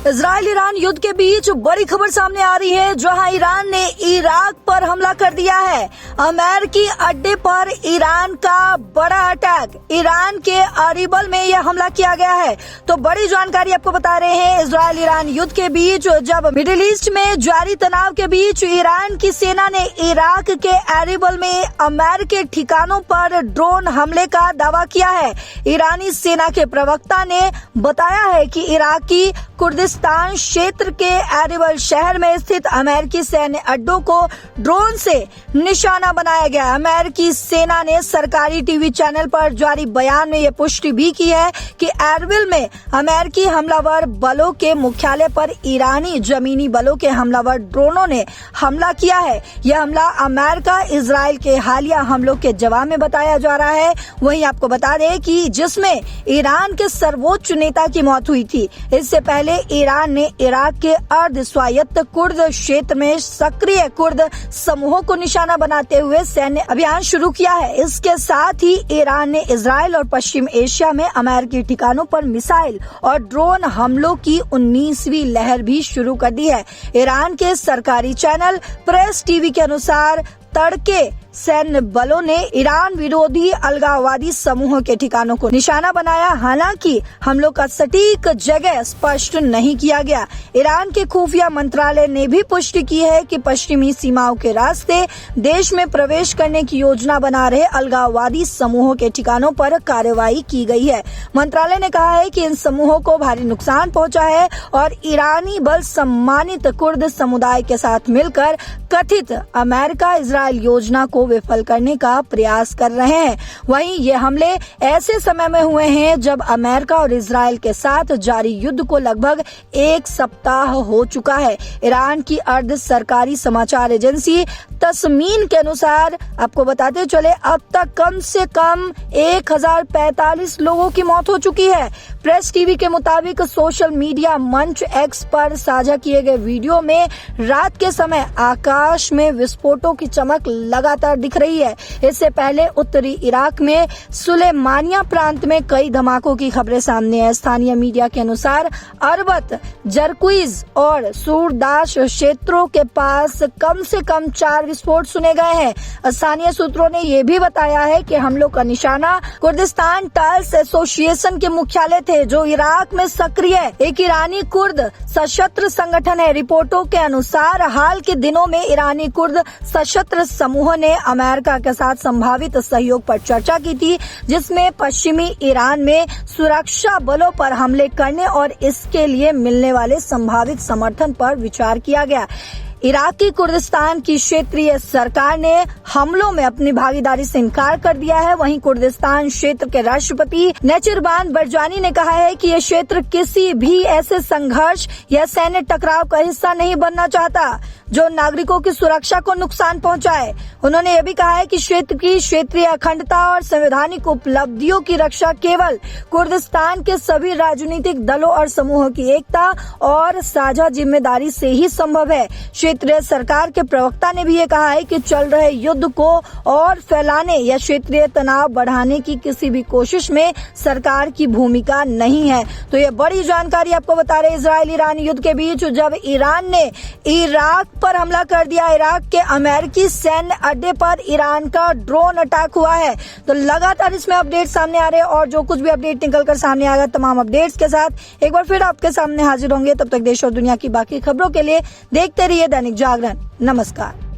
Israel Iran युद्ध के बीच बड़ी खबर सामने आ रही है, जहां ईरान ने इराक पर हमला कर दिया है। अमेरिकी अड्डे पर ईरान का बड़ा अटैक, ईरान के अरीबल में यह हमला किया गया है। तो बड़ी जानकारी आपको बता रहे हैं। इजराइल ईरान युद्ध के बीच जब मिडिल ईस्ट में जारी तनाव के बीच ईरान की सेना ने इराक के अरीबल में अमेरिकी ठिकानों पर ड्रोन हमले का दावा किया है। ईरानी सेना के प्रवक्ता ने बताया है कि इराकी कुर्दिस्तान क्षेत्र के अरीबल शहर में स्थित अमेरिकी सैन्य अड्डों को ड्रोन से निशाना बनाया गया। अमेरिकी सेना ने सरकारी टीवी चैनल पर जारी बयान में यह पुष्टि भी की है कि अरबिल में अमेरिकी हमलावर बलों के मुख्यालय पर ईरानी जमीनी बलों के हमलावर ड्रोनों ने हमला किया है। यह हमला अमेरिका इजराइल के हालिया हमलों के जवाब में बताया जा रहा है। वहीं आपको बता दें कि जिसमें ईरान के सर्वोच्च नेता की मौत हुई थी। इससे पहले ईरान ने इराक के अर्ध स्वायत्त कुर्द क्षेत्र में सक्रिय कुर्द समूहों को निशाना बनाते हुए सैन्य अभियान शुरू किया है। इसके साथ ही ईरान ने इजराइल और पश्चिम एशिया में अमेरिकी ठिकानों पर मिसाइल और ड्रोन हमलों की 19वीं लहर भी शुरू कर दी है। ईरान के सरकारी चैनल प्रेस टीवी के अनुसार तड़के सैन्य बलों ने ईरान विरोधी अलगाववादी समूहों के ठिकानों को निशाना बनाया। हालांकि हमलों का सटीक जगह स्पष्ट नहीं किया गया। ईरान के खुफिया मंत्रालय ने भी पुष्टि की है कि पश्चिमी सीमाओं के रास्ते देश में प्रवेश करने की योजना बना रहे अलगाववादी समूहों के ठिकानों पर कार्रवाई की गई है। मंत्रालय ने कहा है कि इन समूहों को भारी नुकसान पहुंचा है और ईरानी बल सम्मानित कुर्द समुदाय के साथ मिलकर कथित अमेरिका इजराइल योजना को विफल करने का प्रयास कर रहे हैं। वहीं ये हमले ऐसे समय में हुए हैं जब अमेरिका और इजराइल के साथ जारी युद्ध को लगभग एक सप्ताह हो चुका है। ईरान की अर्ध सरकारी समाचार एजेंसी तस्मीन के अनुसार आपको बताते चले अब तक कम से कम 1045 लोगों की मौत हो चुकी है। प्रेस टीवी के मुताबिक सोशल मीडिया मंच एक्स पर साझा किए गए वीडियो में रात के समय आकाश में विस्फोटों की चमक लगातार दिख रही है। इससे पहले उत्तरी इराक में सुलेमानिया प्रांत में कई धमाकों की खबरें सामने है। स्थानीय मीडिया के अनुसार अरबत, जरकुइज और सूरदाश क्षेत्रों के पास कम से कम 4 विस्फोट सुने गए हैं। स्थानीय सूत्रों ने यह भी बताया है कि हमलों का निशाना कुर्दिस्तान टाइल्स एसोसिएशन के मुख्यालय थे, जो इराक में सक्रिय एक ईरानी कुर्द सशस्त्र संगठन है। रिपोर्टों के अनुसार हाल के दिनों में ईरानी कुर्द सशस्त्र समूह ने अमेरिका के साथ संभावित सहयोग पर चर्चा की थी, जिसमें पश्चिमी ईरान में सुरक्षा बलों पर हमले करने और इसके लिए मिलने वाले संभावित समर्थन पर विचार किया गया। इराकी कुर्दिस्तान की क्षेत्रीय सरकार ने हमलों में अपनी भागीदारी से इनकार कर दिया है। वहीं कुर्दिस्तान क्षेत्र के राष्ट्रपति नेचरबान बरजानी ने कहा है कि यह क्षेत्र किसी भी ऐसे संघर्ष या सैन्य टकराव का हिस्सा नहीं बनना चाहता जो नागरिकों की सुरक्षा को नुकसान पहुंचाए। उन्होंने यह भी कहा है कि क्षेत्र की क्षेत्रीय अखंडता और संवैधानिक उपलब्धियों की रक्षा केवल कुर्दिस्तान के सभी राजनीतिक दलों और समूहों की एकता और साझा जिम्मेदारी से ही संभव है। क्षेत्रीय सरकार के प्रवक्ता ने भी ये कहा है कि चल रहे युद्ध को और फैलाने या क्षेत्रीय तनाव बढ़ाने की किसी भी कोशिश में सरकार की भूमिका नहीं है। तो ये बड़ी जानकारी आपको बता रहे इजराइल ईरान युद्ध के बीच जब ईरान ने इराक पर हमला कर दिया। इराक के अमेरिकी सैन्य अड्डे पर ईरान का ड्रोन अटैक हुआ है। तो लगातार इसमें अपडेट सामने आ रहे हैं और जो कुछ भी अपडेट निकल कर सामने आएगा तमाम अपडेट्स के साथ एक बार फिर आपके सामने हाजिर होंगे। तब तक देश और दुनिया की बाकी खबरों के लिए देखते रहिए दैनिक जागरण। नमस्कार।